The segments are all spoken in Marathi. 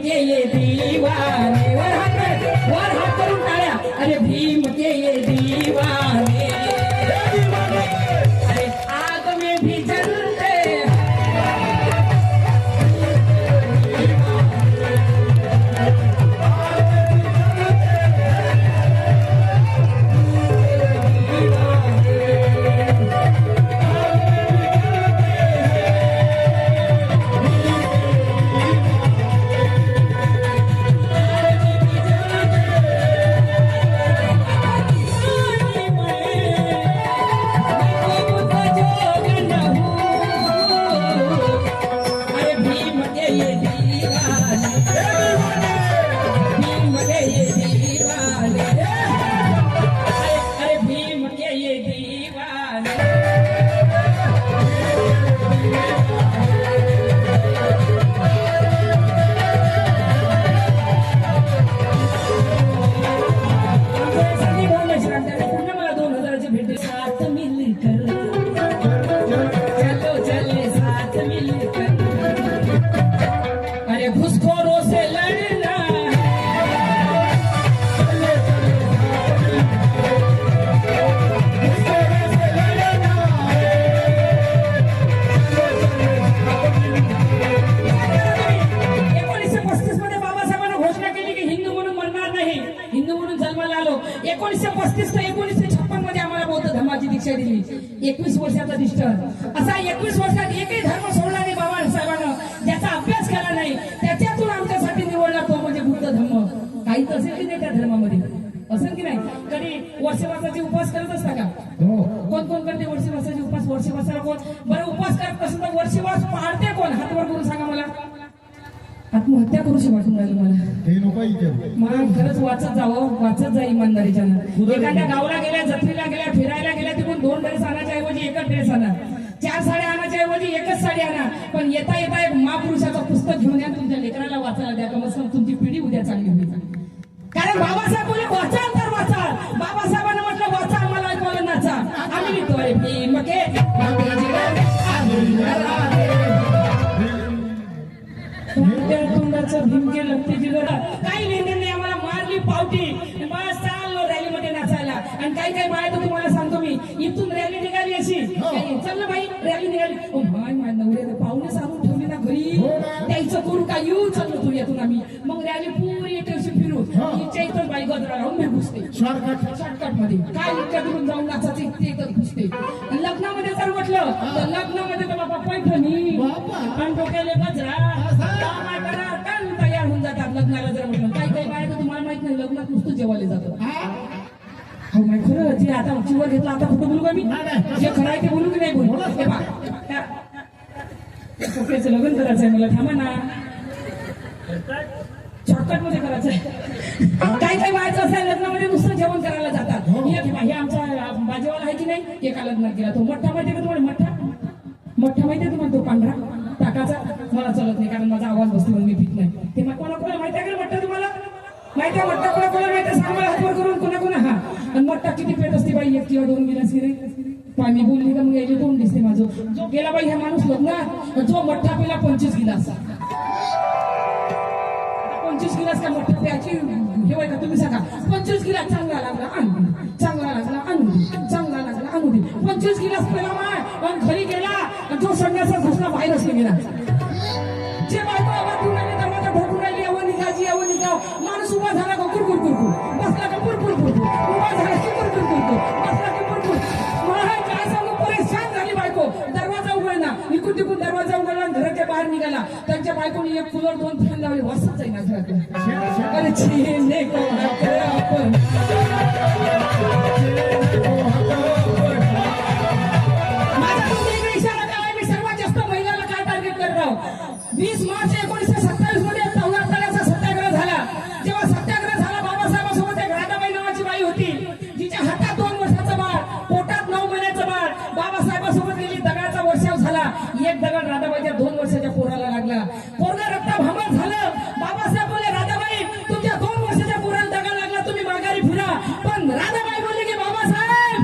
के ये दीवाने, वर हात करून टाळ्या, अरे भीम के ये दीवाने, अरे आग में भी जलते दिली 21 वर्षाचा डिस्टर असा 21 वर्षात एकही धर्म सोडला नाही बाबासाहेबांना, ज्याचा अभ्यास केला नाही त्याच्यातून आमच्यासाठी निवडला तो म्हणजे बुद्ध धर्म. काहीच असेल की नाही त्या धर्मामध्ये, असेल की नाही? कधी वर्षवासाचे उपवास करत असता का? कोण कोण करते वर्षवासाचे उपवास? वर्षवासाला कोण बरं उपवास करत असेल तर वर्षवास पाळते कोण? हात वर करून सांगा मला. आत्महत्या करूशी वाटून राहिलं मला खरंच वाचत जावं, वाचत जा इमानदारीच्यानं. एखाद्या गावाला गेल्या, जत्रेला गेल्या, फिरायला गेल्या, तिकडून 2 ड्रेस आणायच्या ऐवजी एकच ड्रेस आणा, 4 साड्या आणायच्या ऐवजी एकच साडी आणा, पण येता येता एक महापुरुषाचं पुस्तक घेऊन या, तुमच्या लेकराला वाचायला द्या. कम से कम तुमची पिढी उद्या चांगली होईल. कारण बाबासाहेब बोलले वाचाल तर वाचाल. बाबासाहेबांना म्हटलं वाचा, आम्हाला ऐकवलं नाचा. आम्ही लिहितोय भीम के तोंडाचं भीमके लगते जिगरा. काही लेणे नाही आम्हाला, मारली पावटी बस चाललो रॅलीमध्ये नाचायला. आणि काही काही बाय तर तुम्हाला सांगतो मी, इथून रॅली निघाली अशी, चल ना बाई रॅली निघाली, माय नवऱ्याने पाहुणे सांगून ठेवली ना घरी, त्याचं करू का येऊ, चाललो तू यातून आम्ही. मग रॅली पुरी इथे फिरू, इच्छा इथं बाई गजरा राहून मी घुसते शॉर्टकट मध्ये. काय इतक्यातून जाऊन नाचायचं इथे इथं घुसते. लग्नामध्ये जर म्हटलं तर लग्नामध्ये तर बाबा पैठणी आणि डोक्याले गजरा तयार होऊन जातात लग्नाला जर म्हटलं. काही काही बाय तर तुम्हाला माहित नाही, लग्नात नुसतं जेवायला जातं. हो माय खरं जे आता चिवर घेतला, आता कुठं बोलू का मी? जे खरं आहे ते बोलू की नाही बोलू? त्याचं लग्न करायचंय मला, थांबा ना, शॉर्टकट मध्ये करायचंय. काही काही बायचं असं लग्नामध्ये नुसतं जेवण करायला जातात. हे आमचा बाजेवाला आहे की नाही, एका लग्नात गेला तो मोठा माहिती का तुम्हाला? मोठा माहितीये तुम्हाला? तो पांढरा टाकाचा मला चलत नाही, कारण माझा आवाज बसतो म्हणून मी पित नाही. ते कोणा माहिती आहे का मोठा? तुम्हाला माहिती आहे मोठा कोणा माहिती आहे? सांगा हातवर करून कोणा हा. आणि मोठा किती पेट असते बाई? 1 किंवा 2 गिलास की रे पाणी बोलली का मग याची तोंड दिसते माझं. जो गेला बाई हा माणूस लग्नात, जो मोठा पिला 25 गिलास. 25 गिलास का मोठा प्याची हे होय का? तुम्ही सांगा. 25 गिलास चांगला लागला आणू, चांगला लागला आणू, चांगला लागला आणू दे. 25 गिलास पेला माय, पण घरी गेला जो संन्यासा घुसला बाहेरच गेला. जे बायको आवाज देऊन राहिली, दरवाजा ठोकून राहिली, अवनिकाजी अवनिकाव. माणूस उभा झाला का कुरकुर कुरकुर, बसला का कुरकुर कुरकुर, उभा झाला की कुरकुर कुरकुर, बसला की कुरकुर. महाराज काय सांगू, परेशान झाली बायको. दरवाजा उघडला, इकडून तिकडून दरवाजा उघडला, घराच्या बाहेर निघाला. त्यांच्या बायकोने 1 कूलर 2 फॅन लावले, वासच जाईना घरात. अरे छेने को आपण इशारा काय, मी सर्वात जास्त महिलाला काय टार्गेट करत आहोत? 20 मार्च 1927 मध्ये तळ्याचा सत्याग्रह झाला. जेव्हा सत्याग्रह झाला, बाबासाहेबांसोबत एक राधाबाई नावाची बाई होती, जिच्या हातात 2 वर्षाचं बाळ, पोटात 9 महिन्याचं बाळ. बाबासाहेबांसोबत गेली, दगडाचा वर्षाव झाला. एक दगड राधाबाईच्या 2 वर्षाच्या पोराला लागला. पोरगा रक्ताभांबार झालं. बाबासाहेब बोले, राधाबाई तुमच्या 2 वर्षाच्या पोराला दगड लागला, तुम्ही माघारी फिरा. पण राधाबाई बोलले की बाबासाहेब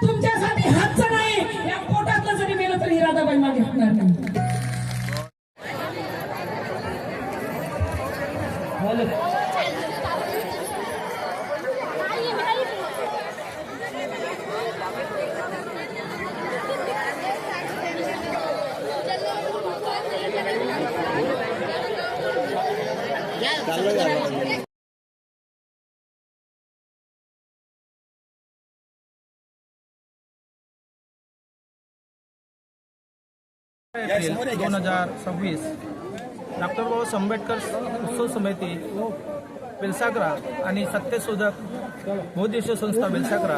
तुमच्यासाठी हातचं नाही, या पोटातलं जरी मेलं तरी राधाबाई मागे हटणार नाही. एप्रिल 2026 डॉक्टर बाबासाहेब आंबेडकर उत्सव समिती बेलसागरा आणि सत्यशोधक बौद्धिस्ट संस्था बेलसागरा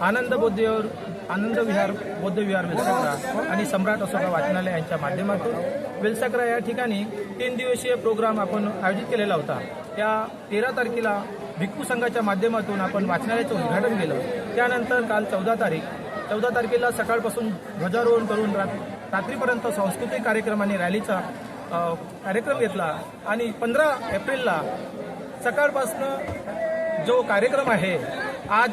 आनंद विहार बौद्ध विहार बेलसागरा आणि सम्राट अशोका वाचनालय यांच्या माध्यमातून बेलसागरा या ठिकाणी 3 दिवसीय प्रोग्राम आपण आयोजित केलेला होता। त्या 13 तारखेला भिक्खू संघाच्या माध्यमातून आपण वाचनालयाचं उद्घाटन केलं। त्यानंतर काल 14 तारखेला सकाळपासून ध्वजारोहण करून रात्रीपर्यंत सांस्कृतिक कार्यक्रम आणि रॅलीचा कार्यक्रम घेतला आणि 15 एप्रिलला सकाळपासून जो कार्यक्रम आहे, आज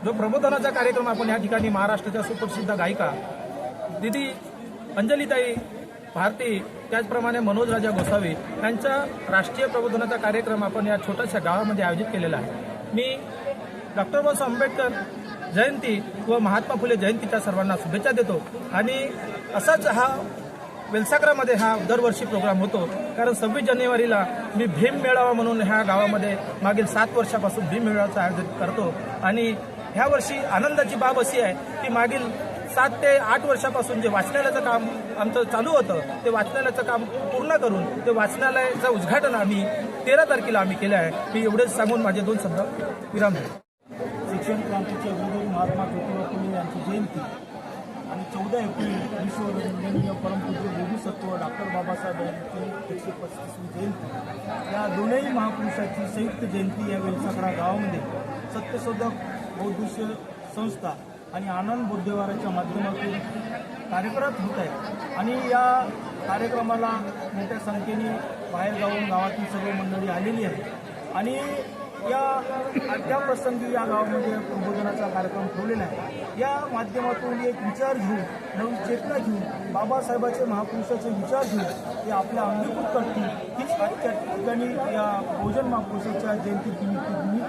जो प्रबोधनाचा कार्यक्रम आपण या ठिकाणी महाराष्ट्राच्या सुप्रसिद्ध गायिका दिदी अंजलीताई भारती, त्याचप्रमाणे मनोज राजा गोसावी यांचा राष्ट्रीय प्रबोधनाचा कार्यक्रम आपण या छोट्याशा गावामध्ये आयोजित केलेला आहे। मी डॉक्टर बाबासाहेब आंबेडकर जयंती व महात्मा फुले जयंतीच्या सर्वांना शुभेच्छा देतो आणि असाच हा बेलसागरामध्ये हा दरवर्षी प्रोग्राम होतो, कारण 26 जानेवारीला मी भीम मेळावा म्हणून ह्या गावामध्ये मागील 7 वर्षापासून भीम मेळाव्याचं आयोजन करतो आणि ह्या वर्षी आनंदाची बाब अशी आहे की मागील 7 ते 8 वर्षापासून जे वाचनालयाचं काम आमचं चालू होतं, ते वाचनालयाचं काम पूर्ण करून ते वाचनालयाचं उद्घाटन आम्ही 13 तारखेला आम्ही केलं आहे। मी एवढेच सांगून माझे 2 शब्द विराम देतो। शिक्षण क्रांतीचे अग्रदूत महात्मा ज्योतिबा फुले यांची जयंती आणि 14 एप्रिल विश्ववंदनीय परमपूज्य बोधिसत्व डॉक्टर बाबासाहेब यांची 135वी जयंती, या दोनही महापुरुषाची संयुक्त जयंती या बेलसागरा गावामध्ये सत्यशोधक बौद्धिस्ट संस्था आणि आनंद बुद्धविहाराच्या माध्यमातून कार्यरत होत आहे आणि या कार्यक्रमाला मोठ्या संख्येने बाहेरगावून गावातील सर्व मंडळी आलेली आहे आणि त्या प्रसंगी या गावामध्ये प्रबोधनाचा कार्यक्रम ठेवलेला आहे। या माध्यमातून एक विचार घेऊन, नवीन चेतना घेऊन, बाबासाहेबाचे महापुरुषाचे विचार घेऊन ते आपल्या अंगीकृत करतील, हीच आजच्या ठिकाणी या बहुजन महापुरुषाच्या जयंतीनिमित्त मी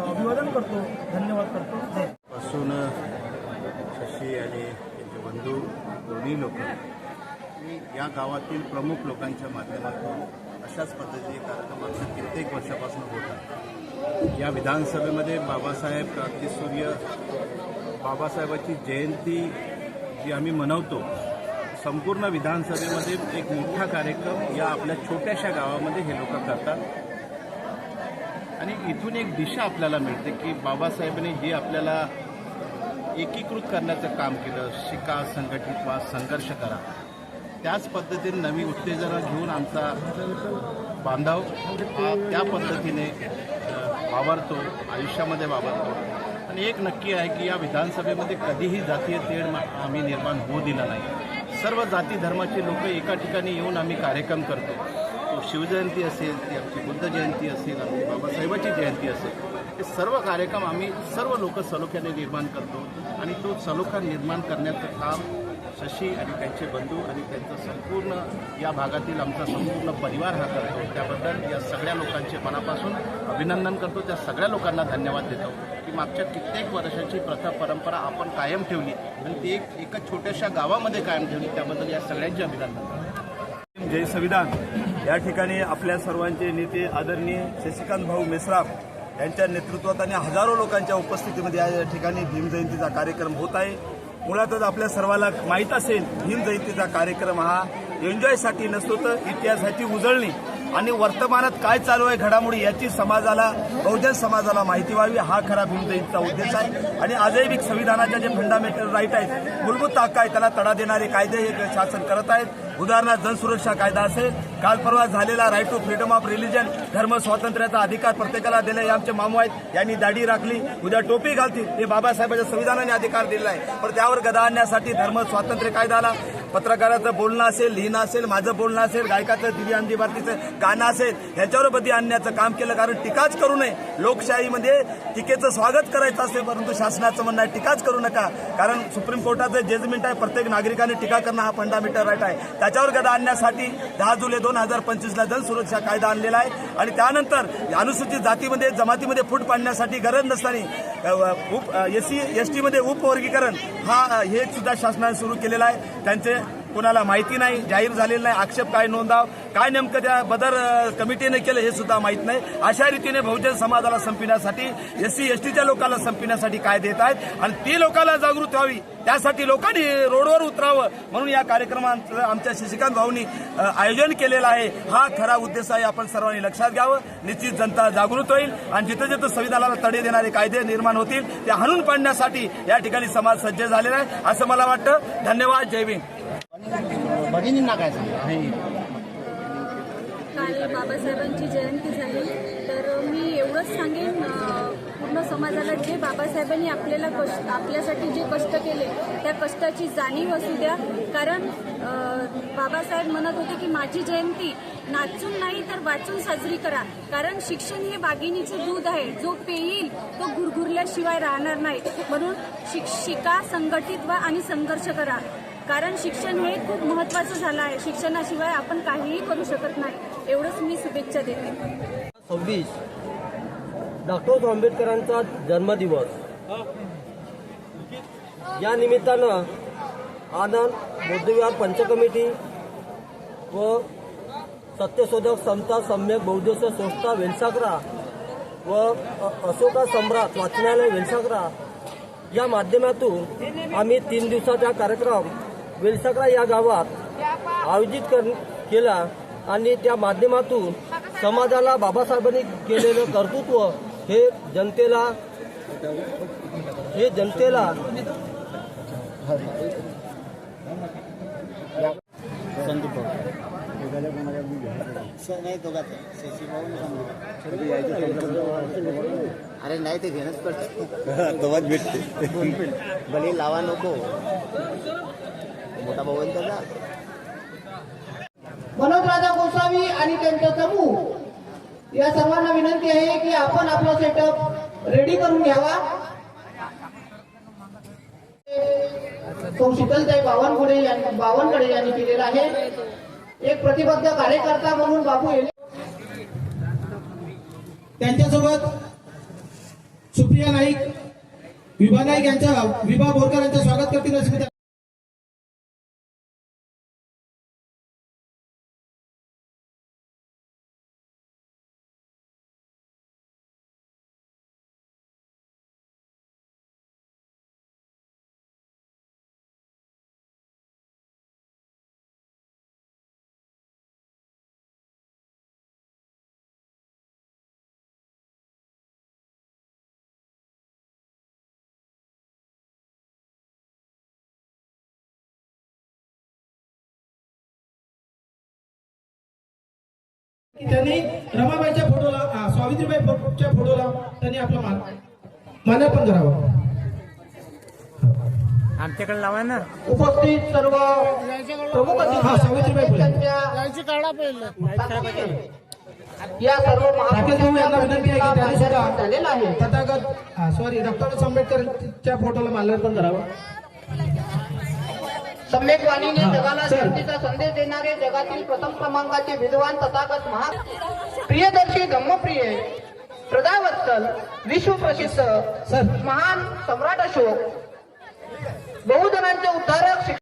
अभिवादन करतो, धन्यवाद करतो। जय पासून शशी आणि त्यांचे बंधू दोन्ही लोक या गावातील प्रमुख लोकांच्या माध्यमातून अशाच पद्धतीचे कार्यक्रम कित्येक वर्षापासून होत आहे। या विधानसभेमध्ये बाबासाहेब क्रांतीसूर्य बाबासाहेबाची जयंती जी आम्ही मनवतो, संपूर्ण विधानसभेमध्ये एक मोठा कार्यक्रम या आपल्या छोट्याशा गावामध्ये हे लोक करतात आणि इथून एक दिशा आपल्याला मिळते की बाबासाहेबांनी जे आपल्याला एकीकृत करण्याचं काम केलं, शिका, संघटित व्हा, संघर्ष करा, त्याच पद्धतीने नवी उत्तेजना घेऊन आमचा बांधव त्या पद्धतीने वावरतो, आयुष्यामध्ये वावरतो आणि एक नक्की आहे की या विधानसभेमध्ये कधीही जातीय तेढ आम्ही निर्माण होऊ दिला नाही। सर्व जाती धर्माचे लोक एका ठिकाणी येऊन आम्ही कार्यक्रम करतो। तो शिवजयंती असेल, ती आमची बुद्ध जयंती असेल, आमची बाबासाहेबाची जयंती असेल, हे सर्व कार्यक्रम आम्ही सर्व लोक सलोख्याने निर्माण करतो आणि तो सलोखा निर्माण करण्याचं काम शशी आणि त्यांचे बंधू आणि त्यांचं संपूर्ण या भागातील आमचा संपूर्ण परिवार हा करतो। त्याबद्दल या सगळ्या लोकांचे मनापासून अभिनंदन करतो, त्या सगळ्या लोकांना धन्यवाद देतो की मागच्या कित्येक वर्षाची प्रथा परंपरा आपण कायम ठेवली आणि ती एका छोट्याशा गावामध्ये कायम ठेवली, त्याबद्दल या सगळ्यांचे अभिनंदन। जय संविधान। या ठिकाणी आपल्या सर्वांचे नेते आदरणीय शशिकांत भाऊ मेश्राम यांच्या नेतृत्वात आणि हजारो लोकांच्या उपस्थितीमध्ये या ठिकाणी भीम जयंतीचा कार्यक्रम होत आहे। मुळातच आपल्या सर्वांना माहीत असेल, भीम जयंतीचा कार्यक्रम हा एन्जॉयसाठी नसतो तर इतिहासाची उजळणी आणि वर्तमानात काय चालू आहे घडामोडी याची समाजाला, बहुजन समाजाला माहिती व्हावी, हा खरा भीम जयंतीचा उद्देश आहे। आणि आजही संविधानाच्या जे फंडामेंटल राईट आहेत, मूलभूत हक्क आहे, त्याला तडा देणारे कायदे हे शासन करत आहेत। उदाहरणार्थ जनसुरक्षा कायदा असेल, काल परवा झालेला right to freedom of religion, धर्म स्वातंत्र्याचा अधिकार प्रत्येकाला दिला, हे आमचे मामू आहेत, यांनी दाढी राखली, उद्या टोपी घालतील, हे बाबासाहेबांच्या संविधानाने अधिकार दिलेला आहे, पण त्यावर गदा आणण्यासाठी धर्म स्वातंत्र्य कायदा आला। पत्रकाराचं बोलणं असेल, लिहिणं असेल, माझं बोलणं असेल, गायकाचं दिव्यांगी भारतीचं गाणं असेल, ह्याच्यावर बंदी आणण्याचं काम केलं, कारण टीकाच करू नये। लोकशाहीमध्ये टीकेचं स्वागत करायचं असेल, परंतु शासनाचं म्हणणं आहे टीकाच करू नका, कारण सुप्रीम कोर्टाचं जजमेंट आहे, प्रत्येक नागरिकाने टीका करणं हा फंडामेंटल राईट आहे। त्याच्यावर गदा आणण्यासाठी 10 जुलै 2025ला जनसुरक्षा कायदा आणलेला आहे आणि त्यानंतर अनुसूचित जातीमध्ये, जमातीमध्ये फूट पाडण्यासाठी गरज नसताना SC ST मध्ये उपवर्गीकरण हे सुद्धा शासनाने सुरू केलेलं आहे। त्यांचे कोणाला माहिती नाही, जाहीर झालेलं नाही, आक्षेप काय नोंदाव, काय नेमकं त्या बदर कमिटीने केलं हे सुद्धा माहीत नाही. अशा रीतीने बहुजन समाजाला संपविण्यासाठी, SC STच्या लोकांना संपविण्यासाठी काय देत आहेत आणि ती लोकांना जागृत व्हावी त्यासाठी लोकांनी रोडवर उतरावं म्हणून या कार्यक्रमात आमच्या शशिकांत भाऊंनी आयोजन केलेलं आहे. हा खरा उद्देश आहे. आपण सर्वांनी लक्षात घ्यावं. निश्चित जनता जागृत होईल आणि जिथं जिथं संविधानाला तडे देणारे कायदे निर्माण होतील ते हाणून पाडण्यासाठी या ठिकाणी समाज सज्ज झालेला आहे असं मला वाटतं. धन्यवाद. जय भीम. भगिनींना काय सांगा? काल बाबासाहेबांची जयंती झाली तर मी एवढंच सांगेन पूर्ण समाजाला जे बाबासाहेबांनी आपल्यासाठी जे कष्ट केले त्या कष्टाची जाणीव असू द्या. कारण बाबासाहेब म्हणत होते की माझी जयंती नाचून नाही तर वाचून साजरी करा. कारण शिक्षण हे वाघिणीचे दूध आहे. जो पेईल तो गुरगुरल्याशिवाय राहणार नाही. म्हणून शिका, संघटित व्हा आणि संघर्ष करा. कारण शिक्षण हे खूप महत्त्वाचं झालं आहे. शिक्षणाशिवाय आपण काहीही करू शकत नाही. एवढंच मी शुभेच्छा देते. 26 डॉक्टर आंबेडकरांचा जन्मदिवस या निमित्तानं आनंद बौद्धविहार पंचकमिटी व सत्यशोधक समता सम्यक बौद्धोत्सव संस्था वेलसागरा व अशोका सम्राट वाचनालय वेलसागरा या माध्यमातून आम्ही 3 दिवसाचा कार्यक्रम वेलसागरा या गावात आयोजित केला आणि त्या माध्यमातून समाजाला बाबासाहेबांनी केलेलं कर्तृत्व हे जनतेला अरे नाही ते घेणंच पडतं. तेव्हाच भेटते. भले लावा नको, मोठा भाऊ आहे त्याचा. मनोजराजा गोसावी आणि त्यांचा समूह या सर्वांना विनंती आहे की आपण आपला सेटअप रेडी करून घ्यावा. तो शीतलताई बावनकडे यांनी केलेला आहे. एक प्रतिबद्ध कार्यकर्ता म्हणून बापू येले. त्यांच्यासोबत सुप्रिया नाईक, विभा नाईक विभा बोरकर यांचं स्वागत करतील. त्यांनी रमाबाईच्या फोटोला, सावित्रीबाईच्या फोटोला त्यांनी आपला माल्यार्पण करावं. आमच्याकडे लावा ना. उपस्थित सर्व प्रमुख सावित्रीबाई या सर्व राकेश भाऊ यांना विनंती आहे की त्यांनी सुद्धा तथागत डॉक्टर आंबेडकरच्या फोटोला माल्यार्पण करावं. सम्यक वाणीने जगाला शांतीचा संदेश देणारे जगातील प्रथम क्रमांकाचे विद्वान तथागत प्रियदर्शी धम्मप्रिय श्रद्धावत्सल विश्वप्रसिद्ध महान सम्राट अशोक बहुजनांचे उद्धारक